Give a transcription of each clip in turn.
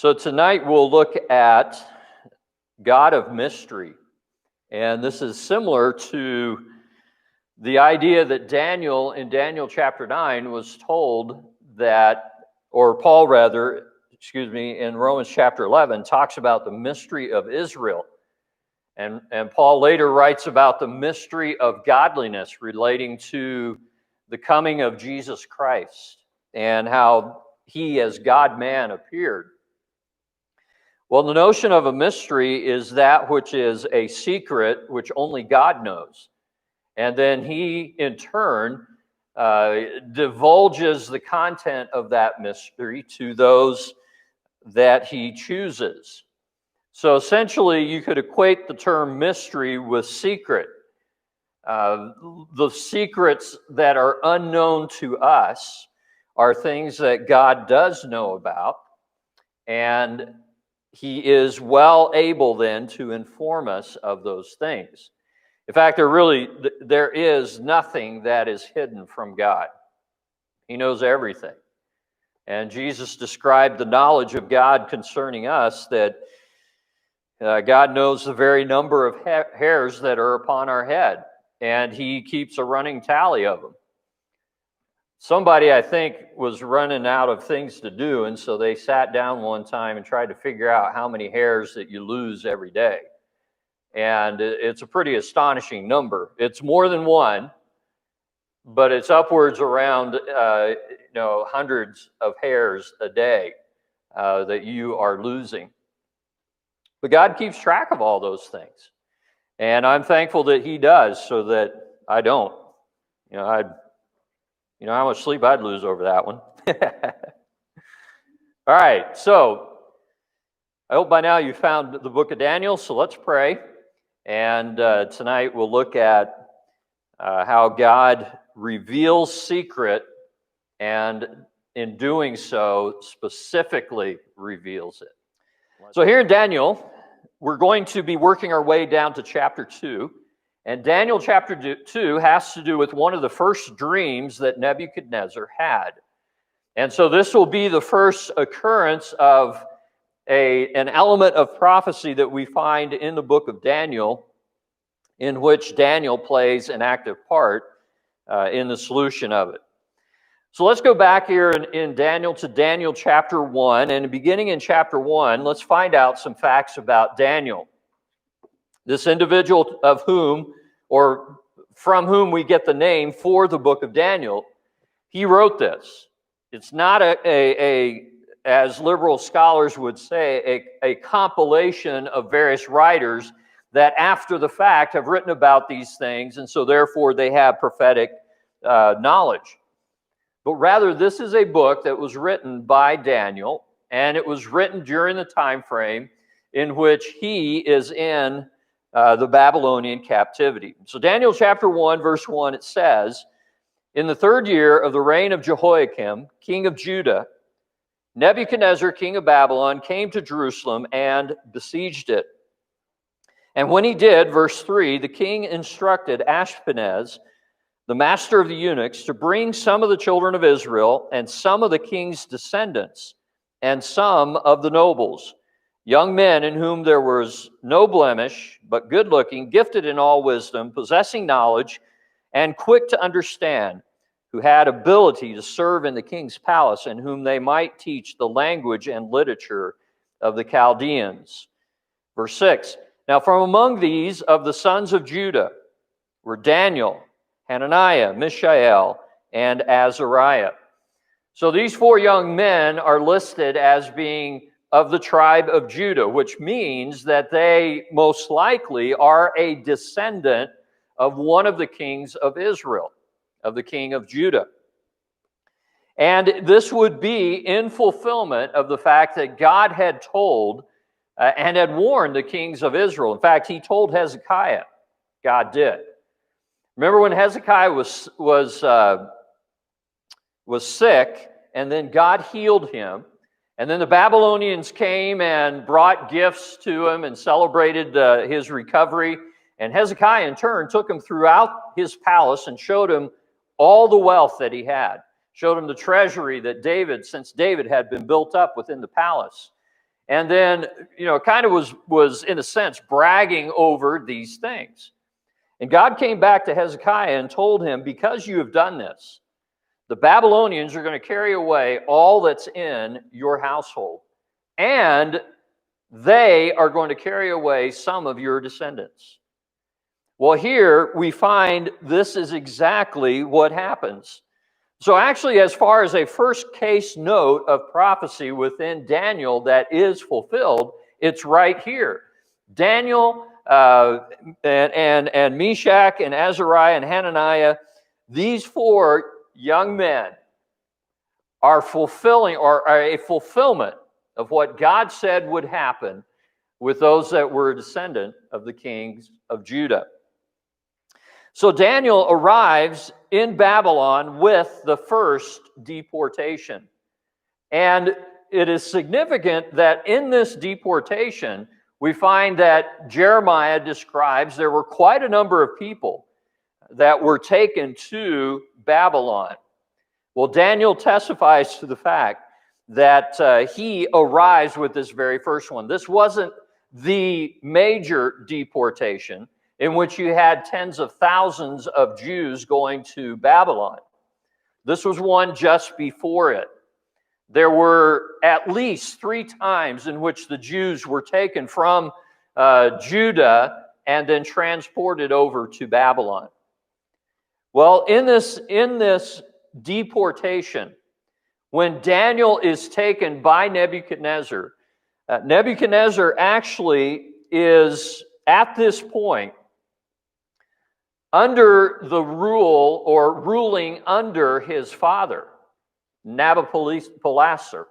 So tonight we'll look at God of mystery. And this is similar to the idea that Daniel, in Daniel chapter 9, was told that, or Paul rather, in Romans chapter 11, talks about the mystery of Israel. And Paul later writes about the mystery of godliness relating to the coming of Jesus Christ and how he as God-man appeared. Well, the notion of a mystery is that which is a secret which only God knows. And then he, in turn, divulges the content of that mystery to those that he chooses. So essentially, you could equate the term mystery with secret. The secrets that are unknown to us are things that God does know about, and he is well able then to inform us of those things. In fact, there is nothing that is hidden from God. He knows everything. And Jesus described the knowledge of God concerning us, that God knows the very number of hairs that are upon our head, and he keeps a running tally of them. Somebody, I think, was running out of things to do, and so they sat down one time and tried to figure out how many hairs that you lose every day. And it's a pretty astonishing number. It's more than one, but it's upwards around hundreds of hairs a day that you are losing. But God keeps track of all those things. And I'm thankful that he does, so that I don't. You know how much sleep I'd lose over that one. All right, so I hope by now you found the book of Daniel, so let's pray. And tonight we'll look at how God reveals secret, and in doing so, specifically reveals it. So here in Daniel, we're going to be working our way down to chapter 2. And Daniel chapter 2 has to do with one of the first dreams that Nebuchadnezzar had. And so this will be the first occurrence of an element of prophecy that we find in the book of Daniel, in which Daniel plays an active part in the solution of it. So let's go back here in Daniel to Daniel chapter 1. And beginning in chapter 1, let's find out some facts about Daniel. This individual of whom, or from whom we get the name for the book of Daniel, he wrote this. It's not as liberal scholars would say, a compilation of various writers that after the fact have written about these things, and so therefore they have prophetic knowledge. But rather, this is a book that was written by Daniel, and it was written during the time frame in which he is in the Babylonian captivity. So Daniel chapter 1, verse 1, it says, "In the 3rd year of the reign of Jehoiakim, king of Judah, Nebuchadnezzar, king of Babylon, came to Jerusalem and besieged it. And when he did," verse 3, "the king instructed Ashpenaz, the master of the eunuchs, to bring some of the children of Israel and some of the king's descendants and some of the nobles, young men in whom there was no blemish, but good-looking, gifted in all wisdom, possessing knowledge, and quick to understand, who had ability to serve in the king's palace, and whom they might teach the language and literature of the Chaldeans." Verse 6, "Now from among these of the sons of Judah were Daniel, Hananiah, Mishael, and Azariah." So these 4 young men are listed as being of the tribe of Judah, which means that they most likely are a descendant of one of the kings of Israel, of the king of Judah. And this would be in fulfillment of the fact that God had told and had warned the kings of Israel. In fact, he told Hezekiah, God did. Remember when Hezekiah was sick, and then God healed him, and then the Babylonians came and brought gifts to him and celebrated his recovery. And Hezekiah, in turn, took him throughout his palace and showed him all the wealth that he had. Showed him the treasury that since David had been built up within the palace. And then, kind of was in a sense bragging over these things. And God came back to Hezekiah and told him, because you have done this, the Babylonians are going to carry away all that's in your household. And they are going to carry away some of your descendants. Well, here we find this is exactly what happens. So actually, as far as a first case note of prophecy within Daniel that is fulfilled, it's right here. Daniel and Meshach and Azariah and Hananiah, these four young men are fulfilling, or are a fulfillment of what God said would happen with those that were a descendant of the kings of Judah. So Daniel arrives in Babylon with the first deportation. And it is significant that in this deportation, we find that Jeremiah describes there were quite a number of people that were taken to Babylon. Well, Daniel testifies to the fact that he arrives with this very first one. This wasn't the major deportation in which you had tens of thousands of Jews going to Babylon. This was one just before it. There were at least 3 times in which the Jews were taken from Judah and then transported over to Babylon. Well, in this deportation, when Daniel is taken by Nebuchadnezzar, Nebuchadnezzar actually is at this point under the rule or ruling under his father, Nabopolassar.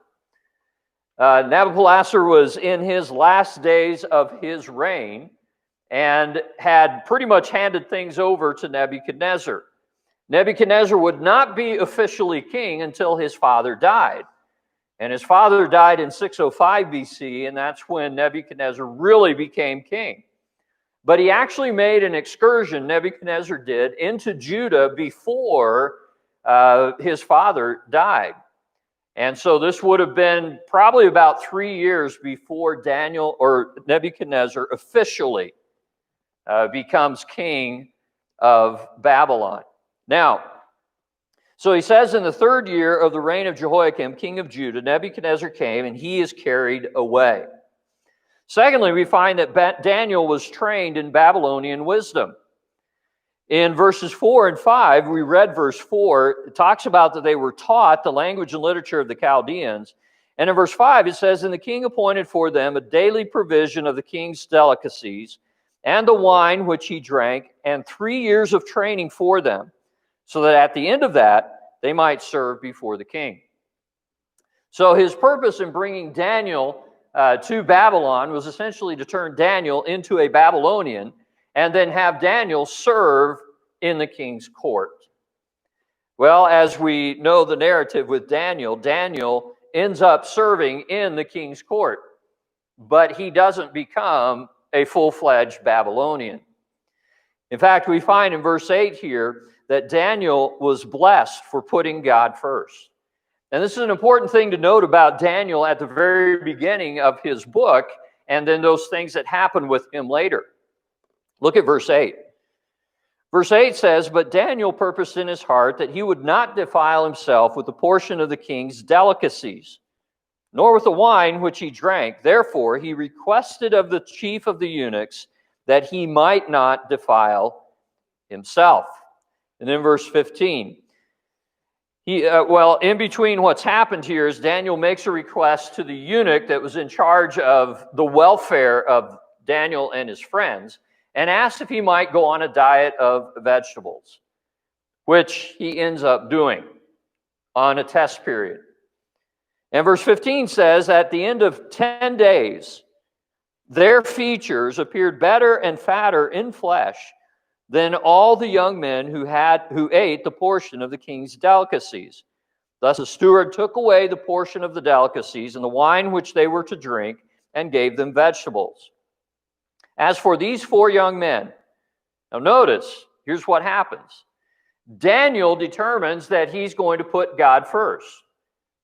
Nabopolassar was in his last days of his reign and had pretty much handed things over to Nebuchadnezzar. Nebuchadnezzar would not be officially king until his father died. And his father died in 605 BC, and that's when Nebuchadnezzar really became king. But he actually made an excursion, Nebuchadnezzar did, into Judah before his father died. And so this would have been probably about 3 years before Daniel or Nebuchadnezzar officially becomes king of Babylon. Now, so he says, in the 3rd year of the reign of Jehoiakim, king of Judah, Nebuchadnezzar came, and he is carried away. Secondly, we find that Daniel was trained in Babylonian wisdom. In verses 4 and 5, we read verse 4, it talks about that they were taught the language and literature of the Chaldeans. And in verse 5, it says, "And the king appointed for them a daily provision of the king's delicacies, and the wine which he drank, and 3 years of training for them, so that at the end of that, they might serve before the king." So his purpose in bringing Daniel to Babylon was essentially to turn Daniel into a Babylonian and then have Daniel serve in the king's court. Well, as we know the narrative with Daniel, Daniel ends up serving in the king's court, but he doesn't become a full-fledged Babylonian. In fact, we find in verse 8 here that Daniel was blessed for putting God first. And this is an important thing to note about Daniel at the very beginning of his book, and then those things that happen with him later. Look at verse 8. Verse 8 says, "But Daniel purposed in his heart that he would not defile himself with the portion of the king's delicacies, nor with the wine which he drank. Therefore he requested of the chief of the eunuchs that he might not defile himself." And then verse 15. In between what's happened here is Daniel makes a request to the eunuch that was in charge of the welfare of Daniel and his friends, and asks if he might go on a diet of vegetables, which he ends up doing on a test period. And verse 15 says, at the end of 10 days, their features appeared better and fatter in flesh than all the young men who ate the portion of the king's delicacies. Thus the steward took away the portion of the delicacies and the wine which they were to drink, and gave them vegetables. As for these 4 young men, now notice, here's what happens. Daniel determines that he's going to put God first.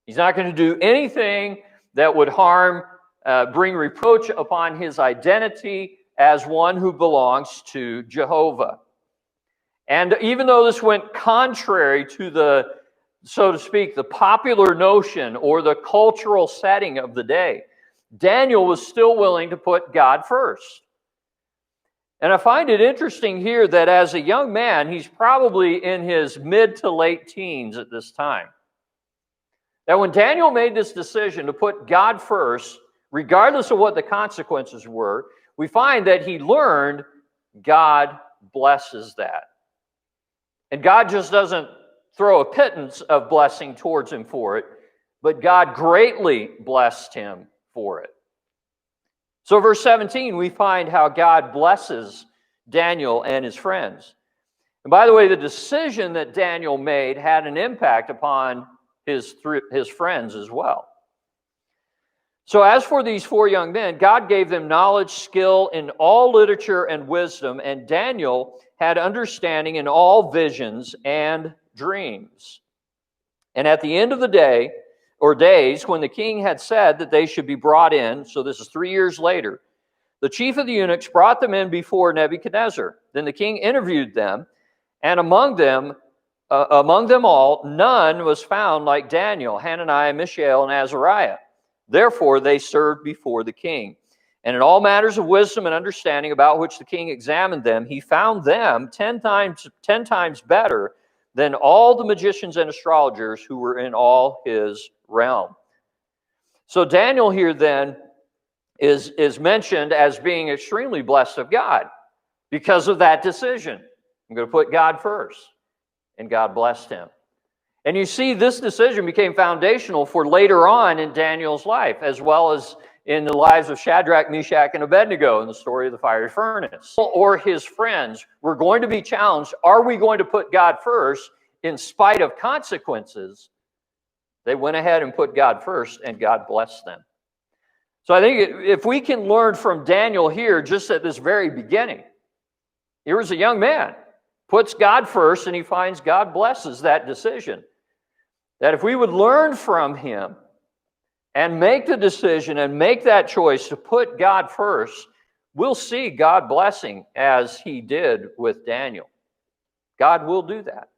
He's not going to do anything that would harm bring reproach upon his identity as one who belongs to Jehovah. And even though this went contrary to the, so to speak, the popular notion or the cultural setting of the day, Daniel was still willing to put God first. And I find it interesting here that as a young man, he's probably in his mid to late teens at this time. That when Daniel made this decision to put God first, regardless of what the consequences were, we find that he learned God blesses that. And God just doesn't throw a pittance of blessing towards him for it, but God greatly blessed him for it. So verse 17, we find how God blesses Daniel and his friends. And by the way, the decision that Daniel made had an impact upon his friends as well. So as for these 4 young men, God gave them knowledge, skill in all literature and wisdom, and Daniel had understanding in all visions and dreams. And at the end of the day, or days, when the king had said that they should be brought in, so this is 3 years later, the chief of the eunuchs brought them in before Nebuchadnezzar. Then the king interviewed them, and among them all, none was found like Daniel, Hananiah, Mishael, and Azariah. Therefore they served before the king. And in all matters of wisdom and understanding about which the king examined them, he found them 10 times better than all the magicians and astrologers who were in all his realm. So Daniel here then is mentioned as being extremely blessed of God because of that decision. I'm going to put God first, and God blessed him. And you see, this decision became foundational for later on in Daniel's life, as well as in the lives of Shadrach, Meshach, and Abednego in the story of the fiery furnace. Or his friends were going to be challenged, are we going to put God first in spite of consequences? They went ahead and put God first, and God blessed them. So I think if we can learn from Daniel here, just at this very beginning, here was a young man, puts God first, and he finds God blesses that decision. That if we would learn from him and make the decision and make that choice to put God first, we'll see God blessing as he did with Daniel. God will do that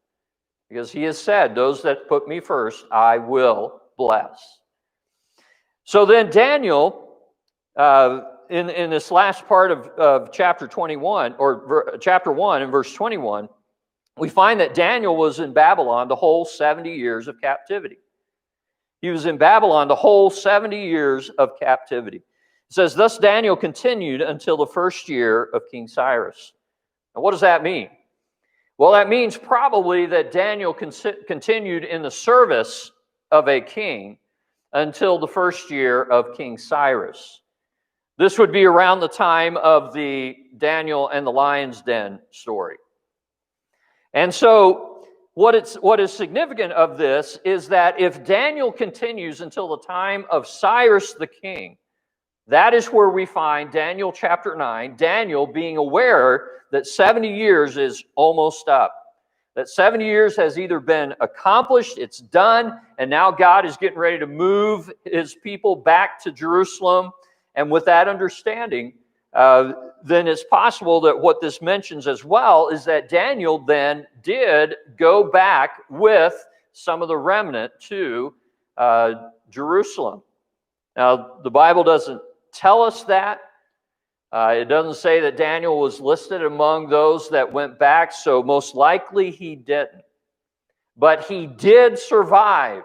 because he has said, those that put me first, I will bless. So then Daniel, in this last part of chapter 21, or chapter 1 and verse 21, we find that Daniel was in Babylon the whole 70 years of captivity. He was in Babylon the whole 70 years of captivity. It says, thus Daniel continued until the first year of King Cyrus. Now, what does that mean? Well, that means probably that Daniel continued in the service of a king until the first year of King Cyrus. This would be around the time of the Daniel and the lion's den story. And so what is significant of this is that if Daniel continues until the time of Cyrus the king, that is where we find Daniel chapter 9, Daniel being aware that 70 years is almost up. That 70 years has either been accomplished, it's done, and now God is getting ready to move his people back to Jerusalem. And with that understanding, then it's possible that what this mentions as well is that Daniel then did go back with some of the remnant to Jerusalem. Now, the Bible doesn't tell us that. It doesn't say that Daniel was listed among those that went back, so most likely he didn't. But he did survive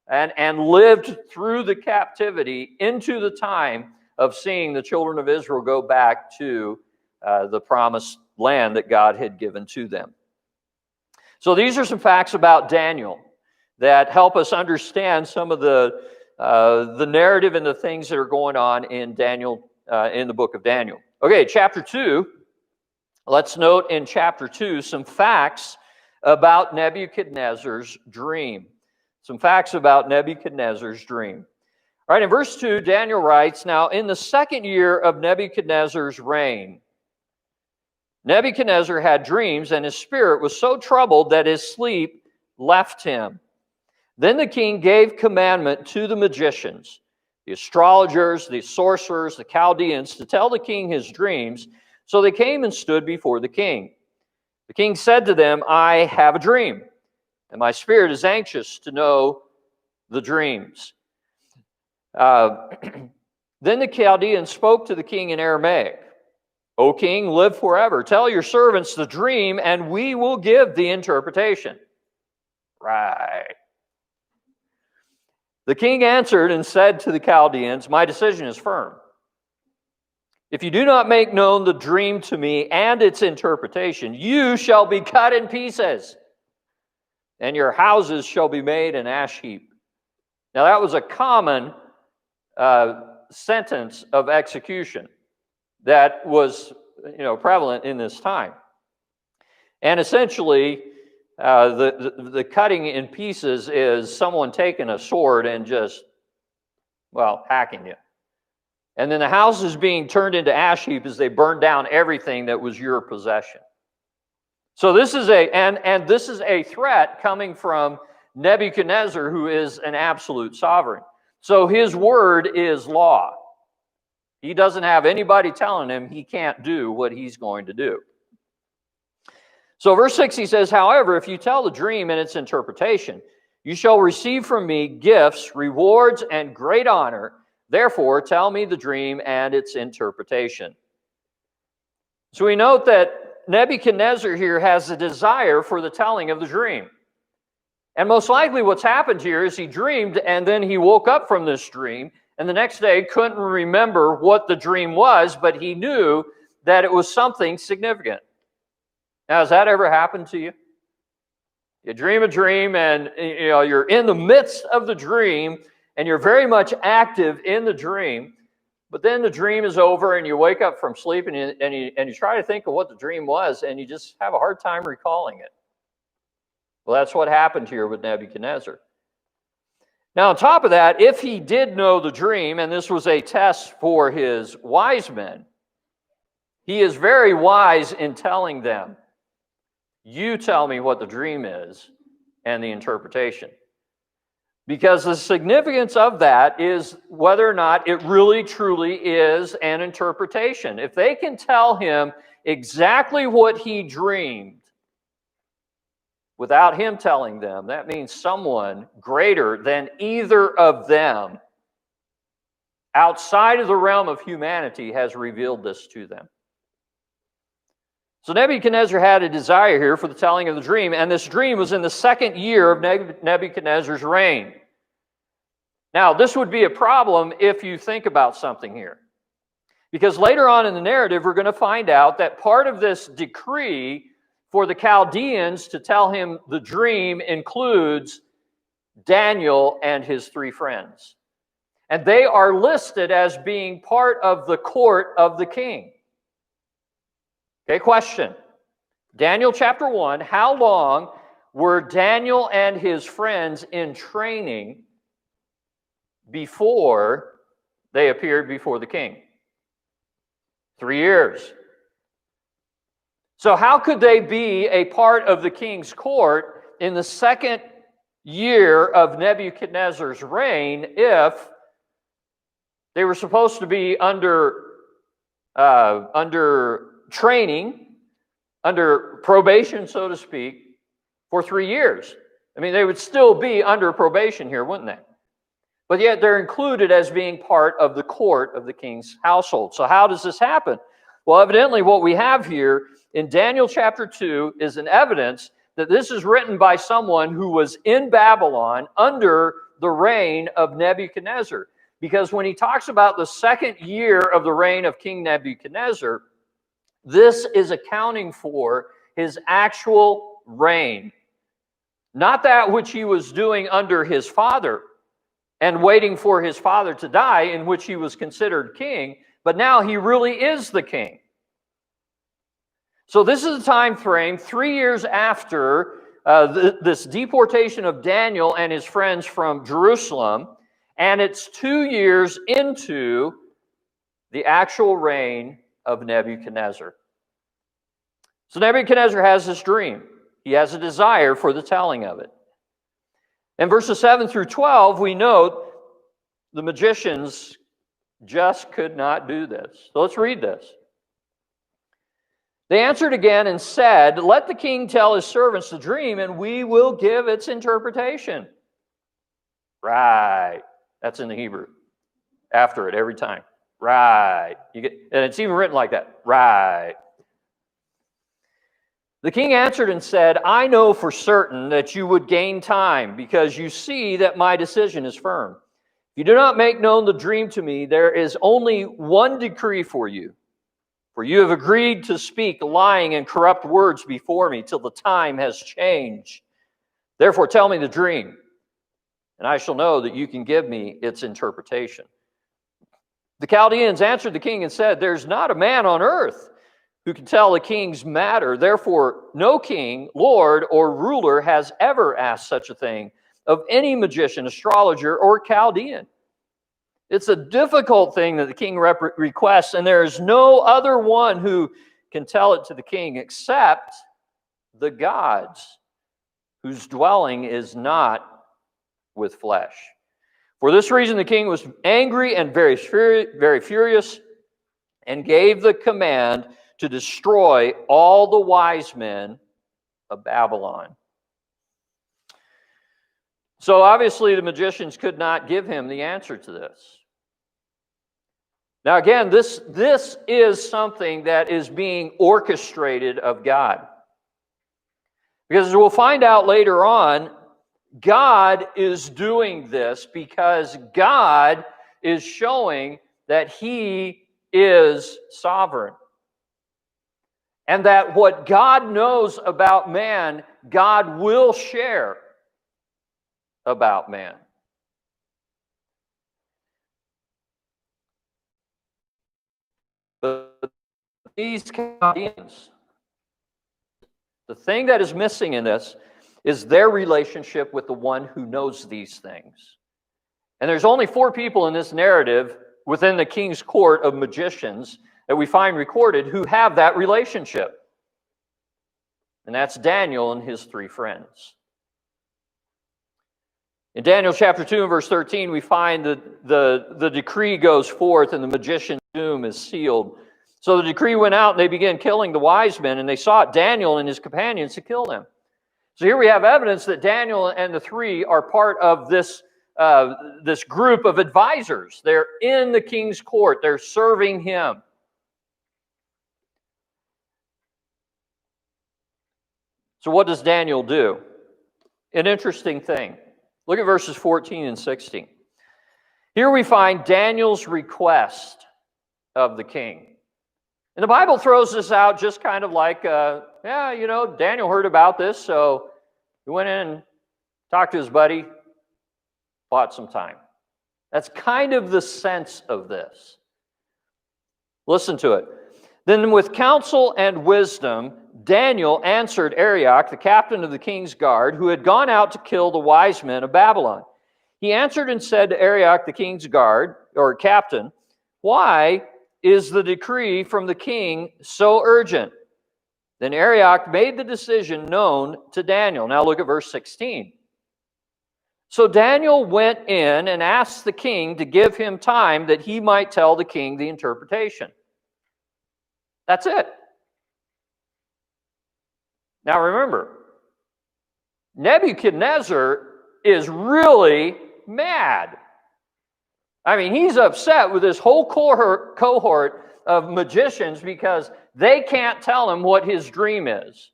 and lived through the captivity into the time of seeing the children of Israel go back to the promised land that God had given to them. So these are some facts about Daniel that help us understand some of the narrative and the things that are going on in Daniel, in the book of Daniel. Okay, chapter 2. Let's note in chapter 2 some facts about Nebuchadnezzar's dream. Some facts about Nebuchadnezzar's dream. All right, in verse 2, Daniel writes, now in the second year of Nebuchadnezzar's reign, Nebuchadnezzar had dreams, and his spirit was so troubled that his sleep left him. Then the king gave commandment to the magicians the astrologers, the sorcerers, the Chaldeans, to tell the king his dreams. So they came and stood before the king. The king said to them, I have a dream, and my spirit is anxious to know the dreams. Then the Chaldeans spoke to the king in Aramaic. O king, live forever. Tell your servants the dream, and we will give the interpretation. Right. The king answered and said to the Chaldeans, my decision is firm. If you do not make known the dream to me and its interpretation, you shall be cut in pieces, and your houses shall be made an ash heap. Now that was a common sentence of execution that was, prevalent in this time. And essentially, the cutting in pieces is someone taking a sword and just, hacking you. And then the house is being turned into ash heap as they burn down everything that was your possession. So this is this is a threat coming from Nebuchadnezzar, who is an absolute sovereign. So his word is law. He doesn't have anybody telling him he can't do what he's going to do. So verse 6, he says, however, if you tell the dream and its interpretation, you shall receive from me gifts, rewards, and great honor. Therefore, tell me the dream and its interpretation. So we note that Nebuchadnezzar here has a desire for the telling of the dream. And most likely what's happened here is he dreamed, and then he woke up from this dream, and the next day couldn't remember what the dream was, but he knew that it was something significant. Now, has that ever happened to you? You dream a dream, and you're in the midst of the dream, and you're very much active in the dream, but then the dream is over, and you wake up from sleep, and you try to think of what the dream was, and you just have a hard time recalling it. Well, that's what happened here with Nebuchadnezzar. Now, on top of that, if he did know the dream, and this was a test for his wise men, he is very wise in telling them, you tell me what the dream is and the interpretation. Because the significance of that is whether or not it really truly is an interpretation. If they can tell him exactly what he dreamed without him telling them, that means someone greater than either of them outside of the realm of humanity has revealed this to them. So Nebuchadnezzar had a desire here for the telling of the dream, and this dream was in the second year of Nebuchadnezzar's reign. Now, this would be a problem if you think about something here. Because later on in the narrative, we're going to find out that part of this decree for the Chaldeans to tell him the dream includes Daniel and his 3 friends. And they are listed as being part of the court of the king. Okay, question. Daniel chapter 1, how long were Daniel and his friends in training before they appeared before the king? 3 years. So how could they be a part of the king's court in the second year of Nebuchadnezzar's reign if they were supposed to be under training, under probation, so to speak, for 3 years? I mean, they would still be under probation here, wouldn't they? But yet they're included as being part of the court of the king's household. So how does this happen? Well, evidently what we have here in Daniel chapter 2 is an evidence that this is written by someone who was in Babylon under the reign of Nebuchadnezzar. Because when he talks about the second year of the reign of King Nebuchadnezzar, this is accounting for his actual reign. Not that which he was doing under his father and waiting for his father to die, in which he was considered king, but now he really is the king. So this is a time frame 3 years after this deportation of Daniel and his friends from Jerusalem, and it's 2 years into the actual reign of Nebuchadnezzar. So Nebuchadnezzar has this dream. He has a desire for the telling of it. In verses 7 through 12, we note the magicians just could not do this. So let's read this. They answered again and said, "Let the king tell his servants the dream, and we will give its interpretation." Right. That's in the Hebrew. After it every time. Right. And it's even written like that. Right. The king answered and said, "I know for certain that you would gain time, because you see that my decision is firm. If you do not make known the dream to me, there is only one decree for you. For you have agreed to speak lying and corrupt words before me till the time has changed. Therefore tell me the dream, and I shall know that you can give me its interpretation." The Chaldeans answered the king and said, "There's not a man on earth who can tell the king's matter. Therefore no king, lord, or ruler has ever asked such a thing of any magician, astrologer, or Chaldean." It's a difficult thing that the king requests, and there is no other one who can tell it to the king except the gods, whose dwelling is not with flesh. For this reason the king was angry and very furious, and gave the command to destroy all the wise men of Babylon. So obviously the magicians could not give him the answer to this. Now again, this is something that is being orchestrated of God. Because as we'll find out later on, God is doing this because God is showing that He is sovereign. And that what God knows about man, God will share about man. But these Chaldeans, the thing that is missing in this is their relationship with the one who knows these things. And there's only 4 people in this narrative within the king's court of magicians that we find recorded who have that relationship. And that's Daniel and his 3 friends. In Daniel chapter 2 and verse 13, we find that the decree goes forth and the magician's doom is sealed. So the decree went out and they began killing the wise men, and they sought Daniel and his companions to kill them. So here we have evidence that Daniel and the 3 are part of this group of advisors. They're in the king's court. They're serving him. So what does Daniel do? An interesting thing. Look at verses 14 and 16. Here we find Daniel's request of the king. And the Bible throws this out just kind of like, Daniel heard about this, so he went in and talked to his buddy, bought some time. That's kind of the sense of this. Listen to it. Then with counsel and wisdom, Daniel answered Arioch, the captain of the king's guard, who had gone out to kill the wise men of Babylon. He answered and said to Arioch, the king's guard, or captain, "Why is the decree from the king so urgent?" Then Arioch made the decision known to Daniel. Now look at verse 16. So Daniel went in and asked the king to give him time that he might tell the king the interpretation. That's it. Now remember, Nebuchadnezzar is really mad. I mean, he's upset with this whole cohort of magicians because they can't tell him what his dream is.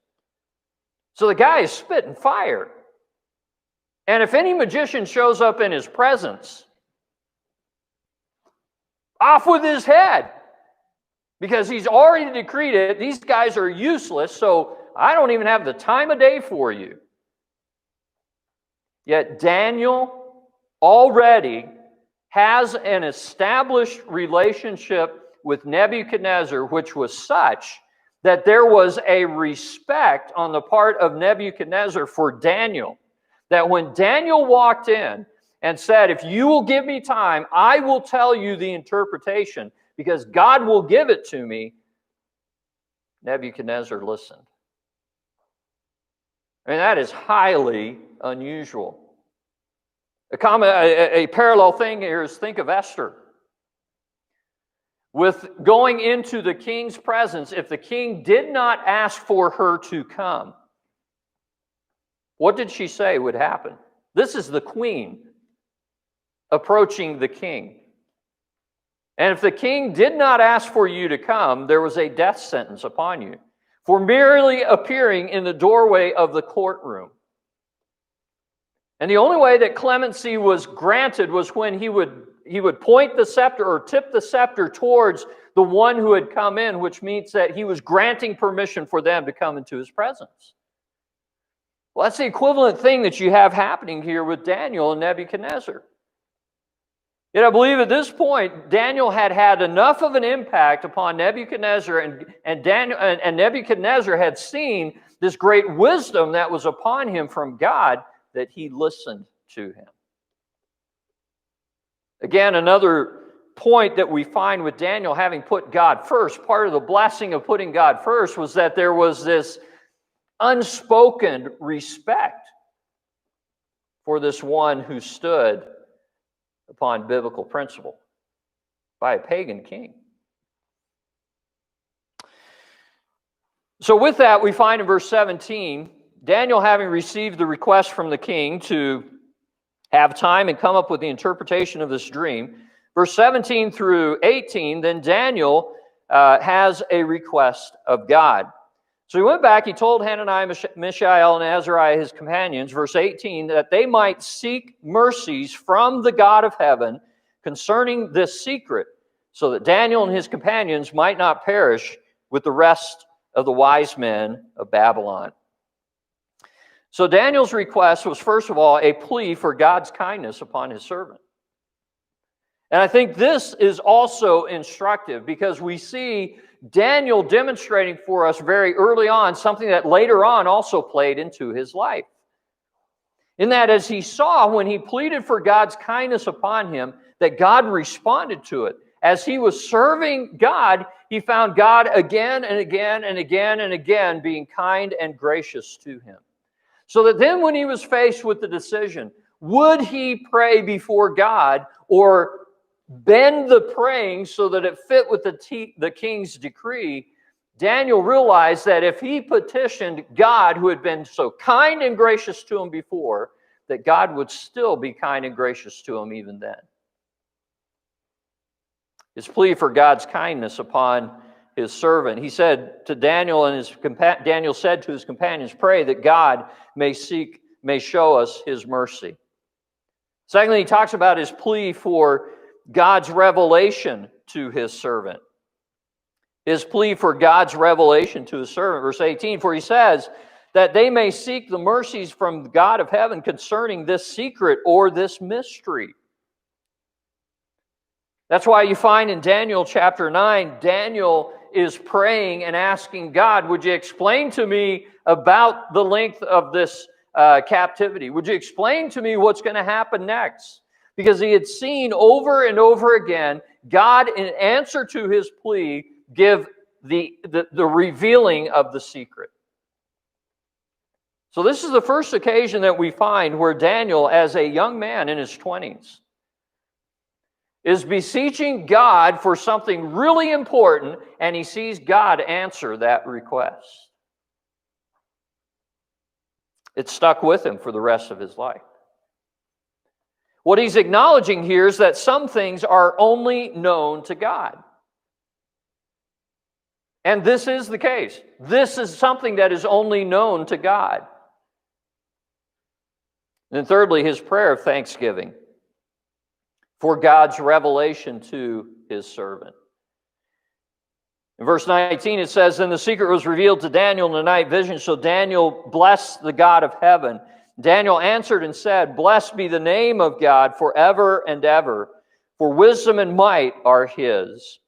So the guy is spitting fire. And if any magician shows up in his presence, off with his head. Because he's already decreed it. These guys are useless, so I don't even have the time of day for you. Yet Daniel already has an established relationship with Nebuchadnezzar, which was such that there was a respect on the part of Nebuchadnezzar for Daniel. That when Daniel walked in and said, "If you will give me time, I will tell you the interpretation, because God will give it to me," Nebuchadnezzar listened. I mean, that is highly unusual. A parallel thing here is think of Esther. With going into the king's presence, if the king did not ask for her to come, what did she say would happen? This is the queen approaching the king. And if the king did not ask for you to come, there was a death sentence upon you for merely appearing in the doorway of the courtroom. And the only way that clemency was granted was when he would point the scepter or tip the scepter towards the one who had come in, which means that he was granting permission for them to come into his presence. Well, that's the equivalent thing that you have happening here with Daniel and Nebuchadnezzar. Yet I believe at this point, Daniel had had enough of an impact upon Nebuchadnezzar, and Nebuchadnezzar had seen this great wisdom that was upon him from God, that he listened to him. Again, another point that we find with Daniel having put God first, part of the blessing of putting God first was that there was this unspoken respect for this one who stood upon biblical principle by a pagan king. So with that, we find in verse 17, Daniel, having received the request from the king to have time and come up with the interpretation of this dream, verse 17 through 18, then Daniel has a request of God. So he went back, he told Hananiah, Mishael, and Azariah, his companions, verse 18, that they might seek mercies from the God of heaven concerning this secret, so that Daniel and his companions might not perish with the rest of the wise men of Babylon. So Daniel's request was, first of all, a plea for God's kindness upon his servant. And I think this is also instructive because we see Daniel demonstrating for us very early on something that later on also played into his life. In that, as he saw when he pleaded for God's kindness upon him, that God responded to it. As he was serving God, he found God again and again and again and again being kind and gracious to him. So that then when he was faced with the decision, would he pray before God or bend the praying so that it fit with the king's decree, Daniel realized that if he petitioned God, who had been so kind and gracious to him before, that God would still be kind and gracious to him even then. His plea for God's kindness upon his servant. He said to Daniel, Daniel said to his companions, pray that God may show us his mercy. Secondly, he talks about his plea for God's revelation to his servant. His plea for God's revelation to his servant, verse 18, for he says that they may seek the mercies from the God of heaven concerning this secret or this mystery. That's why you find in Daniel chapter 9, Daniel is praying and asking God, would you explain to me about the length of this captivity? Would you explain to me what's going to happen next? Because he had seen over and over again, God, in answer to his plea, give the revealing of the secret. So this is the first occasion that we find where Daniel, as a young man in his 20s, is beseeching God for something really important, and he sees God answer that request. It stuck with him for the rest of his life. What he's acknowledging here is that some things are only known to God. And this is the case. This is something that is only known to God. And then thirdly, his prayer of thanksgiving for God's revelation to his servant. In verse 19 it says, then the secret was revealed to Daniel in the night vision, so Daniel blessed the God of heaven. Daniel answered and said, blessed be the name of God forever and ever, for wisdom and might are his.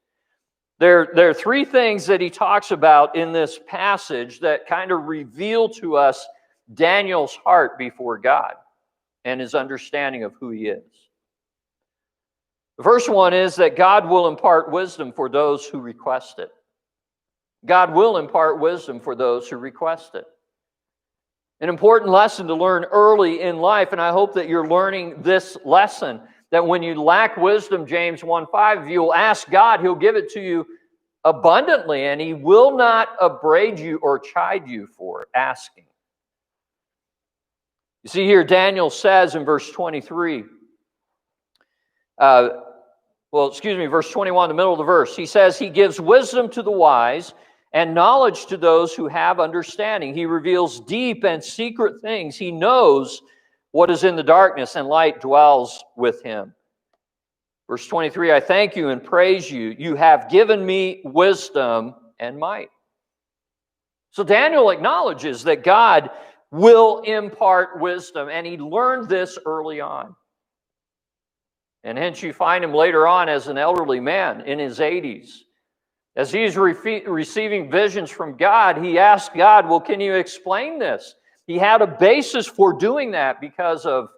There are three things that he talks about in this passage that kind of reveal to us Daniel's heart before God and his understanding of who he is. The first one is that God will impart wisdom for those who request it. God will impart wisdom for those who request it. An important lesson to learn early in life, and I hope that you're learning this lesson, that when you lack wisdom, James 1:5, if you will ask God, He'll give it to you abundantly, and He will not upbraid you or chide you for asking. You see here, Daniel says in verse 23, verse 21, the middle of the verse, he says, He gives wisdom to the wise and knowledge to those who have understanding. He reveals deep and secret things. He knows what is in the darkness, and light dwells with Him. Verse 23, I thank you and praise you. You have given me wisdom and might. So Daniel acknowledges that God will impart wisdom, and he learned this early on. And hence you find him later on as an elderly man in his 80s. As he's receiving visions from God, he asked God, well, can you explain this? He had a basis for doing that because of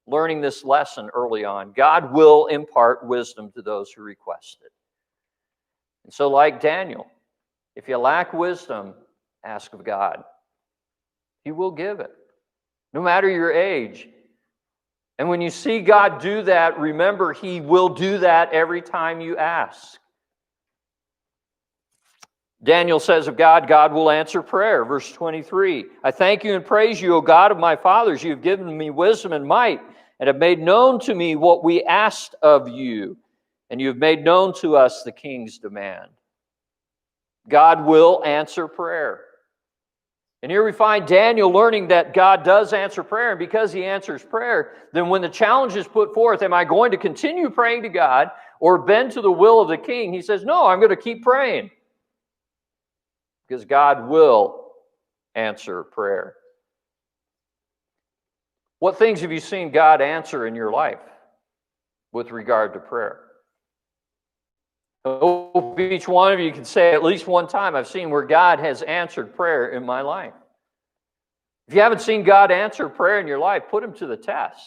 learning this lesson early on. God will impart wisdom to those who request it. And so like Daniel, if you lack wisdom, ask of God. He will give it, no matter your age. And when you see God do that, remember, He will do that every time you ask. Daniel says of God, God will answer prayer. Verse 23, I thank you and praise you, O God of my fathers. You have given me wisdom and might, and have made known to me what we asked of you, and you have made known to us the king's demand. God will answer prayer. And here we find Daniel learning that God does answer prayer, and because He answers prayer, then when the challenge is put forth, am I going to continue praying to God or bend to the will of the king? He says, no, I'm going to keep praying. Because God will answer prayer. What things have you seen God answer in your life with regard to prayer? I hope each one of you can say at least one time, I've seen where God has answered prayer in my life. If you haven't seen God answer prayer in your life, put Him to the test.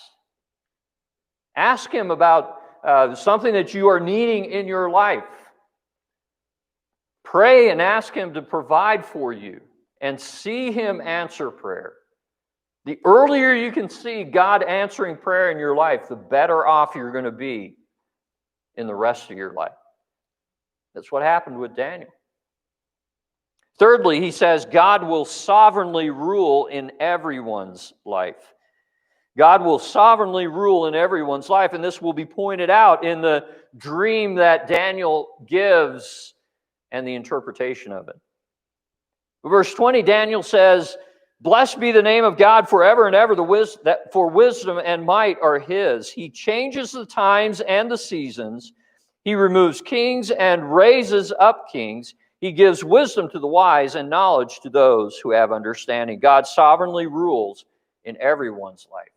Ask Him about something that you are needing in your life. Pray and ask Him to provide for you and see Him answer prayer. The earlier you can see God answering prayer in your life, the better off you're going to be in the rest of your life. That's what happened with Daniel. Thirdly, he says, God will sovereignly rule in everyone's life. God will sovereignly rule in everyone's life, and this will be pointed out in the dream that Daniel gives and the interpretation of it. Verse 20, Daniel says, blessed be the name of God forever and ever, for wisdom and might are His. He changes the times and the seasons. He removes kings and raises up kings. He gives wisdom to the wise and knowledge to those who have understanding. God sovereignly rules in everyone's life.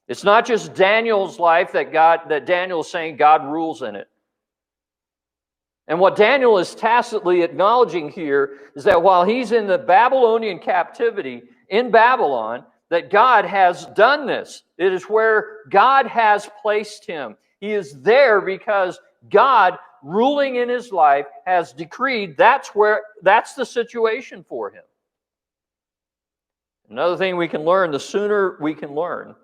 It's not just Daniel's life that Daniel is saying God rules in it. And what Daniel is tacitly acknowledging here is that while he's in the Babylonian captivity in Babylon, that God has done this. It is where God has placed him. He is there because God, ruling in his life, has decreed that's the situation for him. Another thing we can learn, the sooner we can learn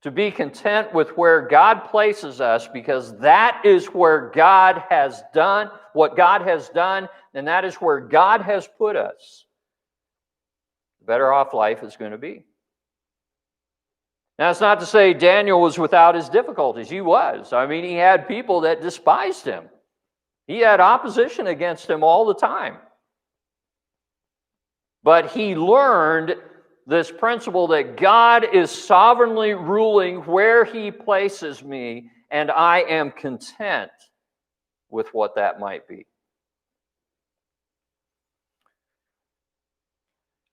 to be content with where God places us, because that is where God has done what God has done, and that is where God has put us, the better off life is going to be. Now, it's not to say Daniel was without his difficulties. He was. I mean, he had people that despised him. He had opposition against him all the time. But he learned this principle that God is sovereignly ruling where He places me, and I am content with what that might be.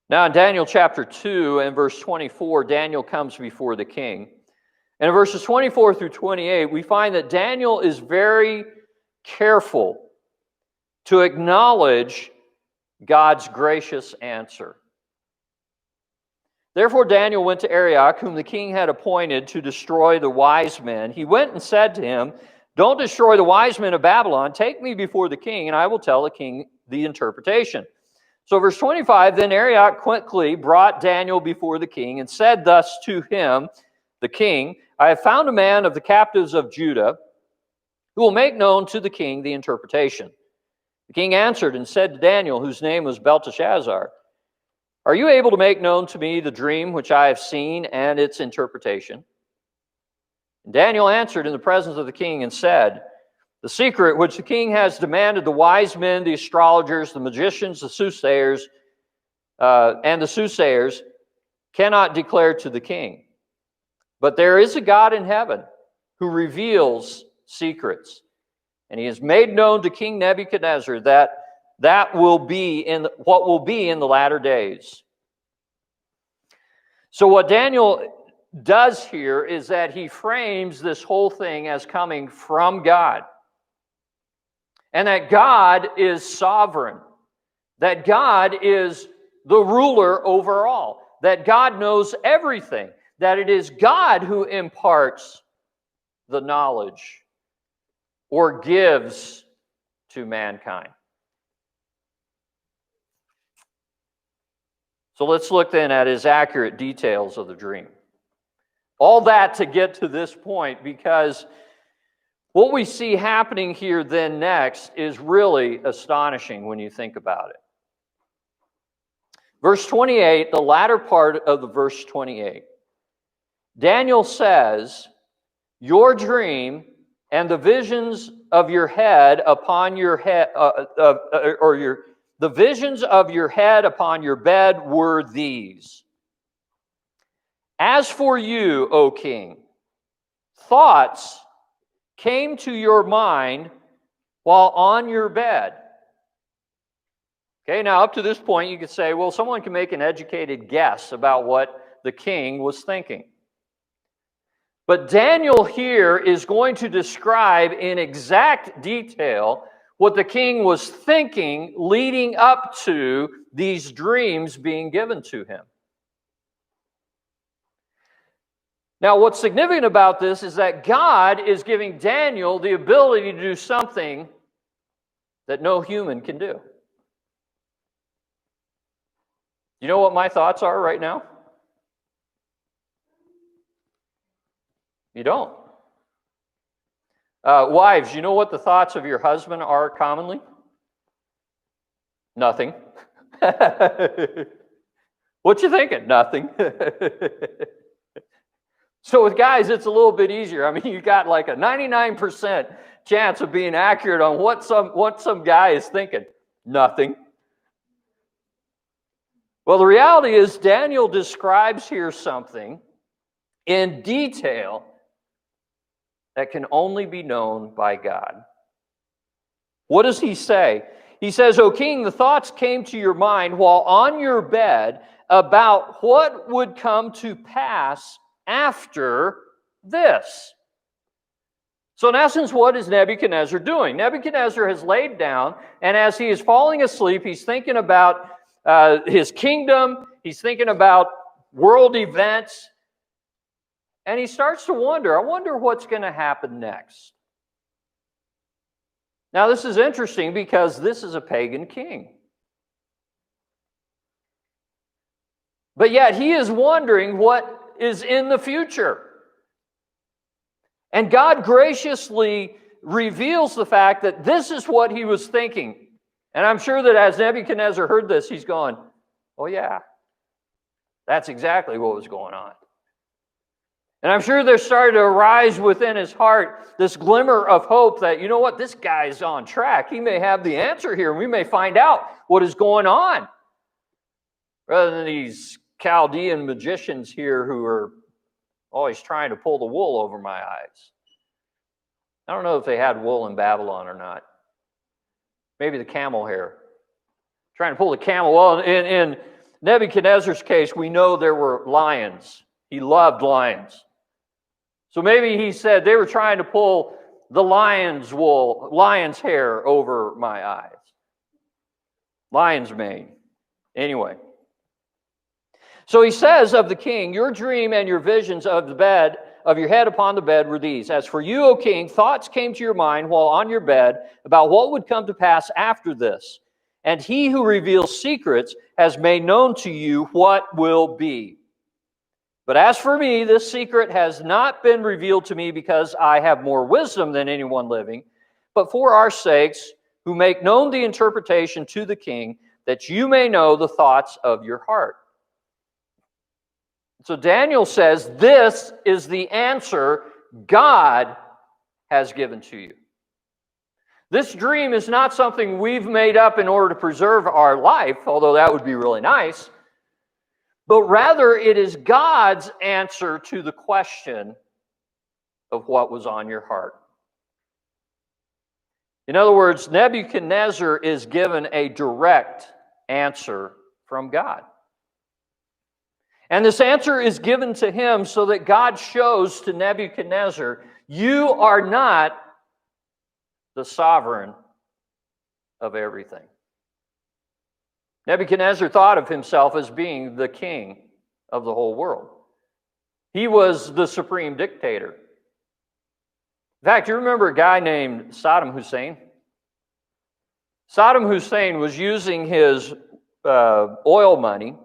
Now in Daniel chapter 2 and verse 24, Daniel comes before the king. And in verses 24 through 28, we find that Daniel is very careful to acknowledge God's gracious answer. Therefore Daniel went to Arioch, whom the king had appointed to destroy the wise men. He went and said to him, don't destroy the wise men of Babylon. Take me before the king, and I will tell the king the interpretation. So verse 25, then Arioch quickly brought Daniel before the king and said thus to him, the king, I have found a man of the captives of Judah who will make known to the king the interpretation. The king answered and said to Daniel, whose name was Belteshazzar, are you able to make known to me the dream which I have seen and its interpretation? And Daniel answered in the presence of the king and said, the secret which the king has demanded the wise men, the astrologers, the magicians, the soothsayers, cannot declare to the king. But there is a God in heaven who reveals secrets. And he has made known to King Nebuchadnezzar that will be in what will be in the latter days. So what Daniel does here is that he frames this whole thing as coming from God. And that God is sovereign. That God is the ruler over all. That God knows everything. That it is God who imparts the knowledge or gives to mankind. So let's look then at his accurate details of the dream. All that to get to this point, because what we see happening here then next is really astonishing when you think about it. Verse 28, the latter part of the verse 28. Daniel says, your dream and the visions of your head upon your head, the visions of your head upon your bed were these. As for you, O king, thoughts came to your mind while on your bed. Okay, now up to this point you could say, well, someone can make an educated guess about what the king was thinking. But Daniel here is going to describe in exact detail what the king was thinking leading up to these dreams being given to him. Now, what's significant about this is that God is giving Daniel the ability to do something that no human can do. You know what my thoughts are right now? You don't. Wives, you know what the thoughts of your husband are commonly? Nothing. What you thinking? Nothing. So with guys, it's a little bit easier. I mean, you got like a 99% chance of being accurate on what some guy is thinking. Nothing. Well, the reality is Daniel describes here something in detail that can only be known by God. What does he say? He says, O king, the thoughts came to your mind while on your bed about what would come to pass after this. So in essence, what is Nebuchadnezzar doing? Nebuchadnezzar has laid down, and as he is falling asleep, he's thinking about his kingdom, he's thinking about world events, and he starts to wonder, I wonder what's going to happen next. Now this is interesting because this is a pagan king. But yet he is wondering what is in the future. And God graciously reveals the fact that this is what he was thinking. And I'm sure that as Nebuchadnezzar heard this, he's going, oh yeah, that's exactly what was going on. And I'm sure there started to arise within his heart this glimmer of hope that, you know what, this guy's on track. He may have the answer here, and we may find out what is going on. Rather than these Chaldean magicians here who are always trying to pull the wool over my eyes. I don't know if they had wool in Babylon or not. Maybe the camel hair. Trying to pull the camel. Well, in Nebuchadnezzar's case, we know there were lions. He loved lions. So maybe he said they were trying to pull the lion's wool, lion's hair over my eyes. Lion's mane. Anyway. So he says of the king, your dream and your visions of the bed, of your head upon the bed were these. As for you, O king, thoughts came to your mind while on your bed about what would come to pass after this. and he who reveals secrets has made known to you what will be. But as for me, this secret has not been revealed to me because I have more wisdom than anyone living, but for our sakes, who make known the interpretation to the king, that you may know the thoughts of your heart. So Daniel says, this is the answer God has given to you. This dream is not something we've made up in order to preserve our life, although that would be really nice, but rather it is God's answer to the question of what was on your heart. In other words, Nebuchadnezzar is given a direct answer from God. And this answer is given to him so that God shows to Nebuchadnezzar, you are not the sovereign of everything. Nebuchadnezzar thought of himself as being the king of the whole world. He was the supreme dictator. In fact, you remember a guy named Saddam Hussein? Saddam Hussein was using his oil money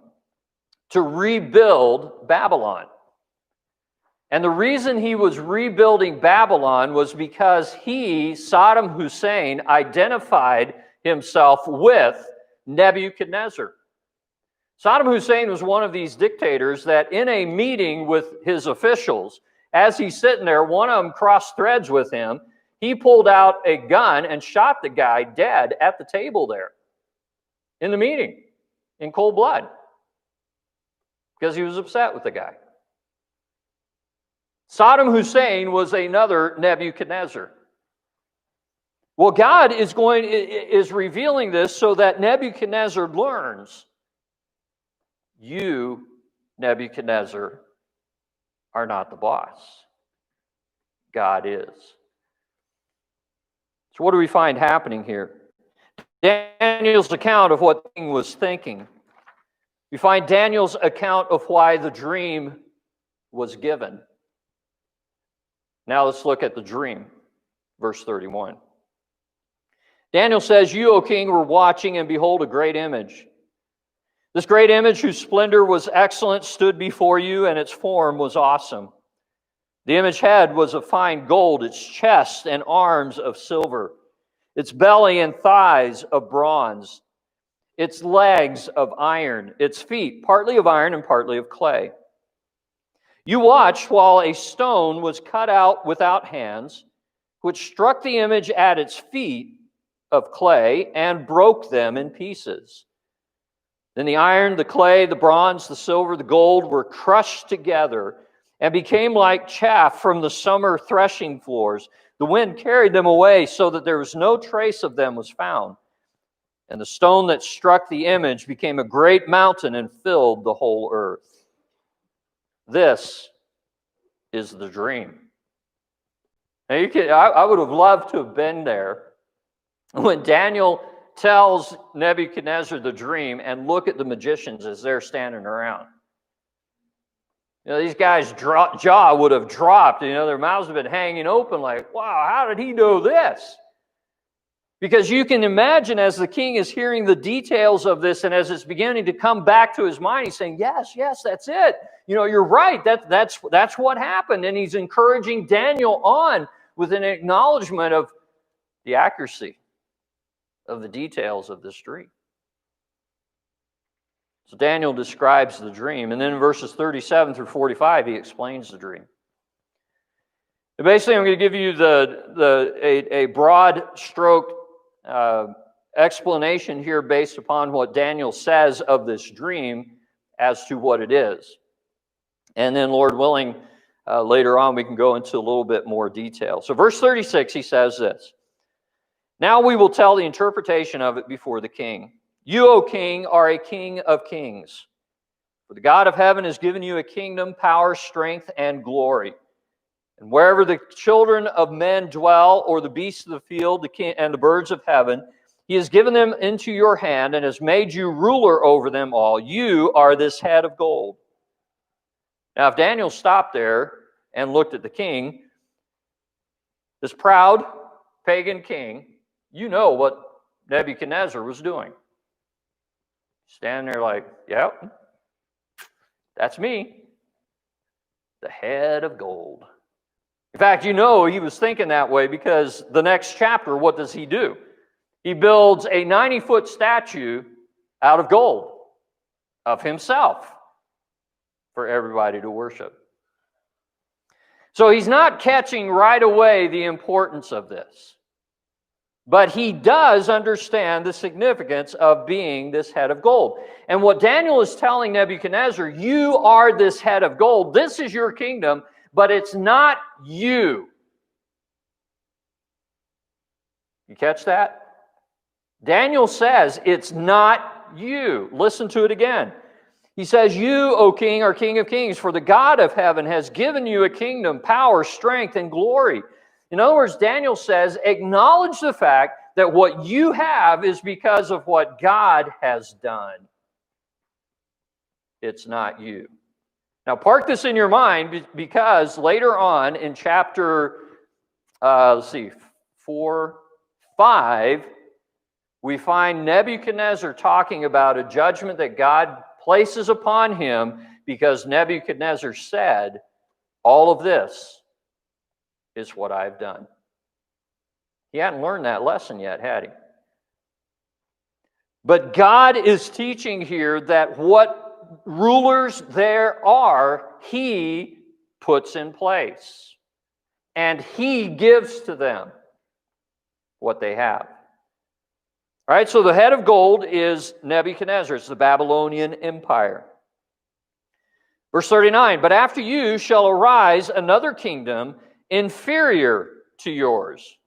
to rebuild Babylon. And the reason he was rebuilding Babylon was because he, Saddam Hussein, identified himself with Nebuchadnezzar. Saddam Hussein was one of these dictators that in a meeting with his officials, as he's sitting there, one of them crossed threads with him. He pulled out a gun and shot the guy dead at the table there in the meeting in cold blood because he was upset with the guy. Saddam Hussein was another Nebuchadnezzar. Well, God is revealing this so that Nebuchadnezzar learns, you, Nebuchadnezzar, are not the boss. God is. So what do we find happening here? Daniel's account of what the king was thinking. We find Daniel's account of why the dream was given. Now let's look at the dream, verse 31. Daniel says, you, O king, were watching, and behold, a great image. This great image, whose splendor was excellent, stood before you, and its form was awesome. The image head was of fine gold, its chest and arms of silver, its belly and thighs of bronze, its legs of iron, its feet partly of iron and partly of clay. You watched while a stone was cut out without hands, which struck the image at its feet of clay and broke them in pieces. Then the iron, the clay, the bronze, the silver, the gold were crushed together and became like chaff from the summer threshing floors. The wind carried them away so that there was no trace of them was found. And the stone that struck the image became a great mountain and filled the whole earth. This is the dream. Now I would have loved to have been there when Daniel tells Nebuchadnezzar the dream and look at the magicians as they're standing around. You know, these guys' jaw would have dropped. You know, their mouths have been hanging open like, wow, how did he know this? Because you can imagine as the king is hearing the details of this and as it's beginning to come back to his mind, he's saying, yes, that's it. You know, you're right. That's what happened. And he's encouraging Daniel on with an acknowledgement of the accuracy of the details of this dream. So Daniel describes the dream. And then in verses 37 through 45, he explains the dream. And basically, I'm going to give you a broad stroke explanation here based upon what Daniel says of this dream as to what it is. And then, Lord willing, later on we can go into a little bit more detail. So verse 36, he says this. Now we will tell the interpretation of it before the king. You, O king, are a king of kings. For the God of heaven has given you a kingdom, power, strength, and glory. And wherever the children of men dwell, or the beasts of the field and the birds of heaven, he has given them into your hand and has made you ruler over them all. You are this head of gold. Now, if Daniel stopped there and looked at the king, this proud pagan king, you know what Nebuchadnezzar was doing. Standing there like, yep, that's me, the head of gold. In fact, he was thinking that way because the next chapter, what does he do? He builds a 90-foot statue out of gold of himself for everybody to worship. So he's not catching right away the importance of this. But he does understand the significance of being this head of gold. And what Daniel is telling Nebuchadnezzar, you are this head of gold. This is your kingdom, but it's not you. You catch that? Daniel says it's not you. Listen to it again. He says, you, O king, are King of kings, for the God of heaven has given you a kingdom, power, strength, and glory. In other words, Daniel says, acknowledge the fact that what you have is because of what God has done. It's not you. Now, park this in your mind because later on in chapter, 5, we find Nebuchadnezzar talking about a judgment that God places upon him because Nebuchadnezzar said, all of this is what I've done. He hadn't learned that lesson yet, had he? But God is teaching here that what rulers there are, he puts in place. And he gives to them what they have. All right, so the head of gold is Nebuchadnezzar. It's the Babylonian Empire. Verse 39, but after you shall arise another kingdom inferior to yours.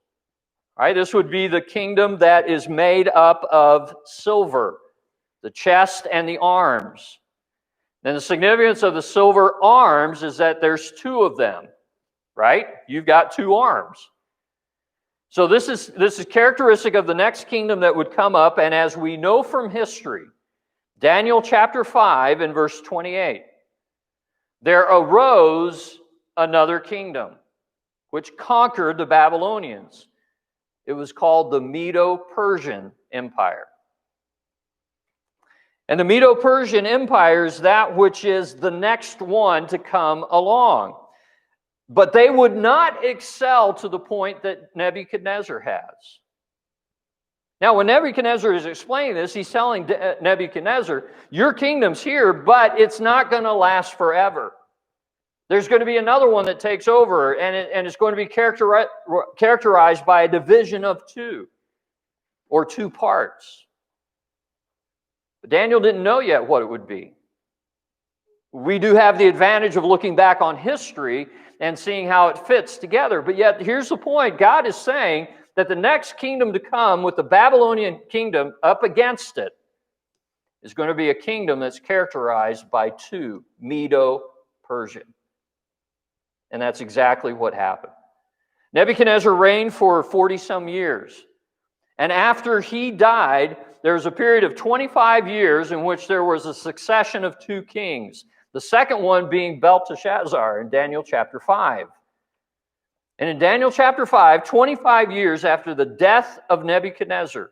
All right, this would be the kingdom that is made up of silver, the chest and the arms. And the significance of the silver arms is that there's two of them, right? You've got two arms. So this is characteristic of the next kingdom that would come up, and as we know from history, Daniel chapter 5 and verse 28, there arose another kingdom which conquered the Babylonians. It was called the Medo-Persian Empire. And the Medo-Persian Empire is that which is the next one to come along. But they would not excel to the point that Nebuchadnezzar has. Now, when Nebuchadnezzar is explaining this, he's telling Nebuchadnezzar, your kingdom's here, but it's not going to last forever. There's going to be another one that takes over, and it's going to be characterized by a division of two, or two parts. But Daniel didn't know yet what it would be. We do have the advantage of looking back on history and seeing how it fits together. But yet, here's the point. God is saying that the next kingdom to come with the Babylonian kingdom up against it is going to be a kingdom that's characterized by two, Medo-Persian. And that's exactly what happened. Nebuchadnezzar reigned for 40-some years. And after he died, there was a period of 25 years in which there was a succession of two kings. The second one being Belteshazzar in Daniel chapter 5. And in Daniel chapter 5, 25 years after the death of Nebuchadnezzar,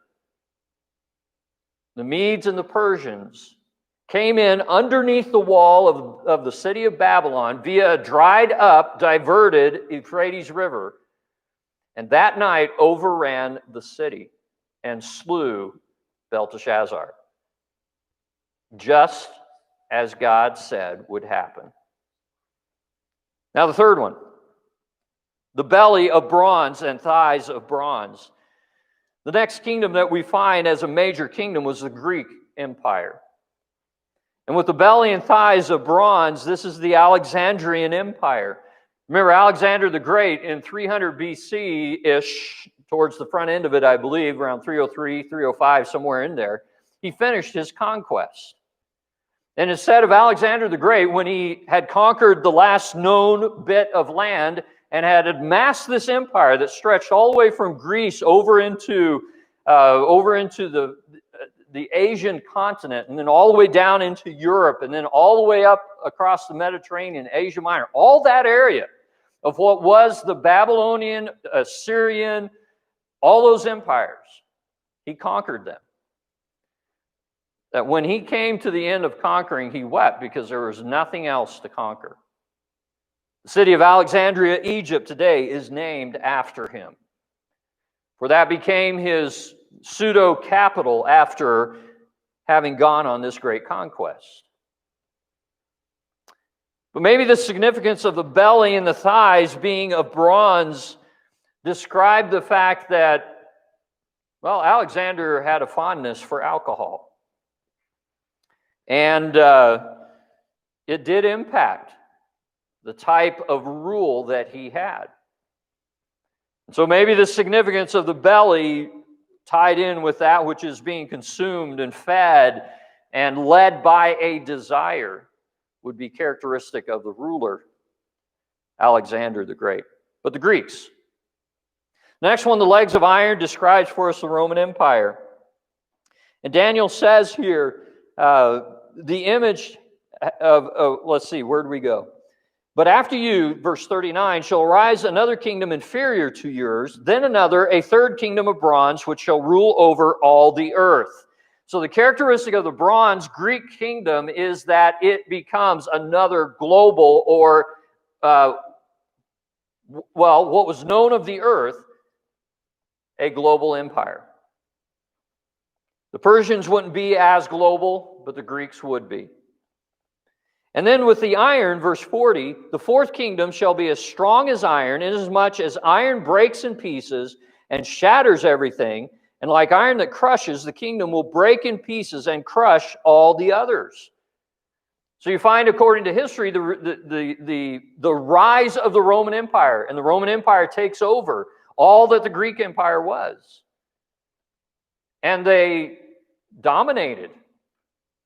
the Medes and the Persians came in underneath the wall of the city of Babylon via a dried up, diverted Euphrates River, and that night overran the city and slew Belteshazzar. Just as God said would happen. Now the third one. The belly of bronze and thighs of bronze. The next kingdom that we find as a major kingdom was the Greek Empire. And with the belly and thighs of bronze, this is the Alexandrian Empire. Remember, Alexander the Great in 300 BC-ish, towards the front end of it, I believe, around 303, 305, somewhere in there, he finished his conquest. And instead of Alexander the Great, when he had conquered the last known bit of land and had amassed this empire that stretched all the way from Greece over into the Asian continent, and then all the way down into Europe, and then all the way up across the Mediterranean, Asia Minor, all that area of what was the Babylonian, Assyrian, all those empires, he conquered them. that when he came to the end of conquering, he wept because there was nothing else to conquer. The city of Alexandria, Egypt, today is named after him, for that became his pseudo-capital after having gone on this great conquest. But maybe the significance of the belly and the thighs being of bronze described the fact that, well, Alexander had a fondness for alcohol. And it did impact the type of rule that he had. So maybe the significance of the belly tied in with that which is being consumed and fed and led by a desire would be characteristic of the ruler, Alexander the Great. But the Greeks. Next one, the legs of iron, describes for us the Roman Empire. And Daniel says here, the image of, let's see, where do we go? But after you, verse 39, shall arise another kingdom inferior to yours, then another, a third kingdom of bronze, which shall rule over all the earth. So the characteristic of the bronze Greek kingdom is that it becomes another global or, what was known of the earth, a global empire. The Persians wouldn't be as global, but the Greeks would be. And then with the iron, verse 40, the fourth kingdom shall be as strong as iron, inasmuch as iron breaks in pieces and shatters everything, and like iron that crushes, the kingdom will break in pieces and crush all the others. So you find, according to history, the rise of the Roman Empire, and the Roman Empire takes over all that the Greek Empire was. And they dominated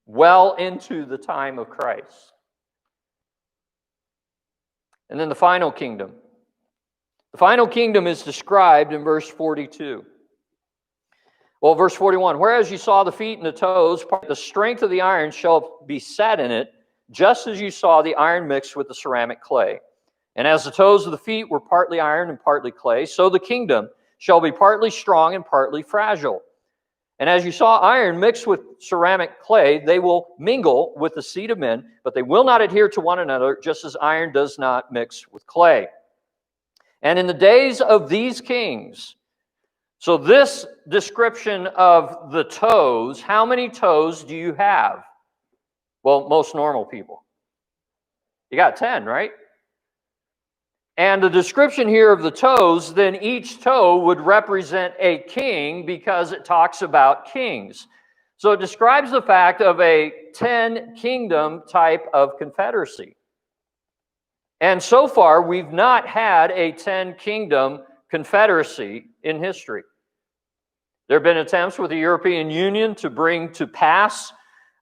well into the time of Christ. And then the final kingdom. The final kingdom is described in verse 42. Well, verse 41, whereas you saw the feet and the toes, the strength of the iron shall be set in it, just as you saw the iron mixed with the ceramic clay. And as the toes of the feet were partly iron and partly clay, so the kingdom shall be partly strong and partly fragile. And as you saw iron mixed with ceramic clay, they will mingle with the seed of men, but they will not adhere to one another, just as iron does not mix with clay. And in the days of these kings, so this description of the toes, how many toes do you have? Well, most normal people. You got 10, right? And the description here of the toes, then each toe would represent a king because it talks about kings. So it describes the fact of a 10-kingdom type of confederacy. And so far, we've not had a 10-kingdom confederacy in history. There have been attempts with the European Union to bring to pass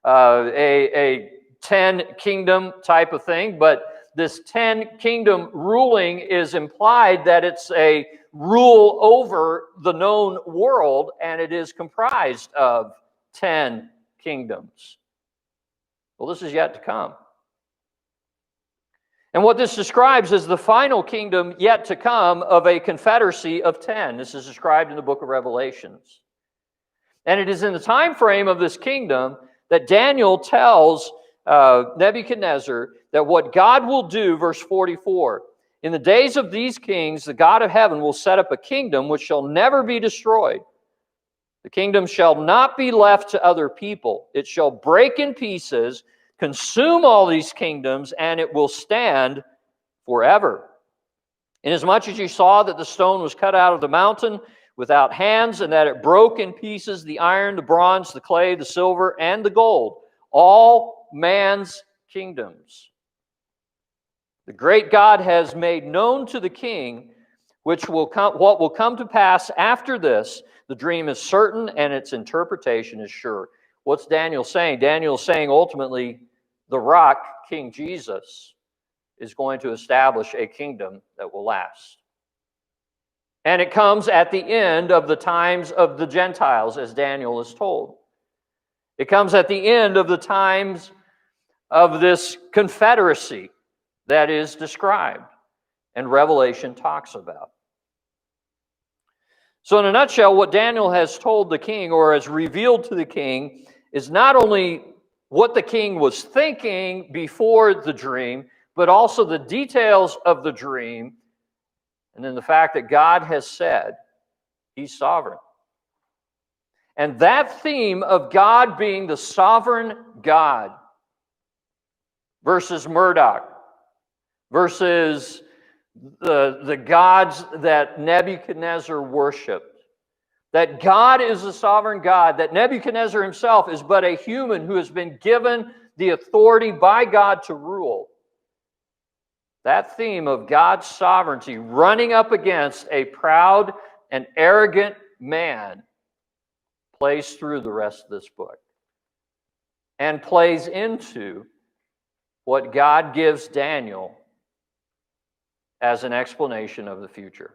a 10-kingdom type of thing, but this 10-kingdom ruling is implied that it's a rule over the known world, and it is comprised of 10 kingdoms. Well, this is yet to come. And what this describes is the final kingdom yet to come of a confederacy of 10. This is described in the book of Revelations. And it is in the time frame of this kingdom that Daniel tells Nebuchadnezzar that what God will do, verse 44, in the days of these kings, the God of heaven will set up a kingdom which shall never be destroyed. The kingdom shall not be left to other people. It shall break in pieces, consume all these kingdoms, and it will stand forever. Inasmuch as you saw that the stone was cut out of the mountain without hands, and that it broke in pieces the iron, the bronze, the clay, the silver, and the gold, all man's kingdoms. The great God has made known to the king what will come to pass after this. The dream is certain and its interpretation is sure. What's Daniel saying? Daniel is saying ultimately the rock, King Jesus, is going to establish a kingdom that will last. And it comes at the end of the times of the Gentiles, as Daniel is told. It comes at the end of the times of this confederacy that is described and Revelation talks about. So in a nutshell, what Daniel has told the king, or has revealed to the king, is not only what the king was thinking before the dream, but also the details of the dream, and then the fact that God has said he's sovereign. And that theme of God being the sovereign God versus Marduk, versus the gods that Nebuchadnezzar worshiped, that God is a sovereign God, that Nebuchadnezzar himself is but a human who has been given the authority by God to rule. That theme of God's sovereignty running up against a proud and arrogant man plays through the rest of this book and plays into what God gives Daniel as an explanation of the future.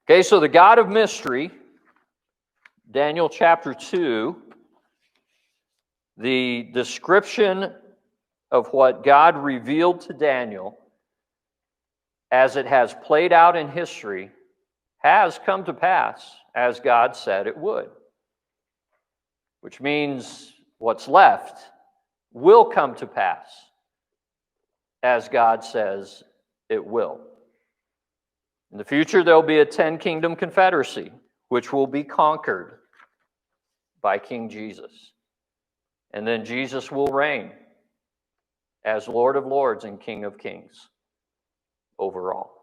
Okay, so the God of mystery, Daniel chapter 2, the description of what God revealed to Daniel as it has played out in history has come to pass as God said it would. Which means what's left will come to pass as God says it will. In the future, there will be a 10-kingdom confederacy, which will be conquered by King Jesus. And then Jesus will reign as Lord of Lords and King of Kings over all.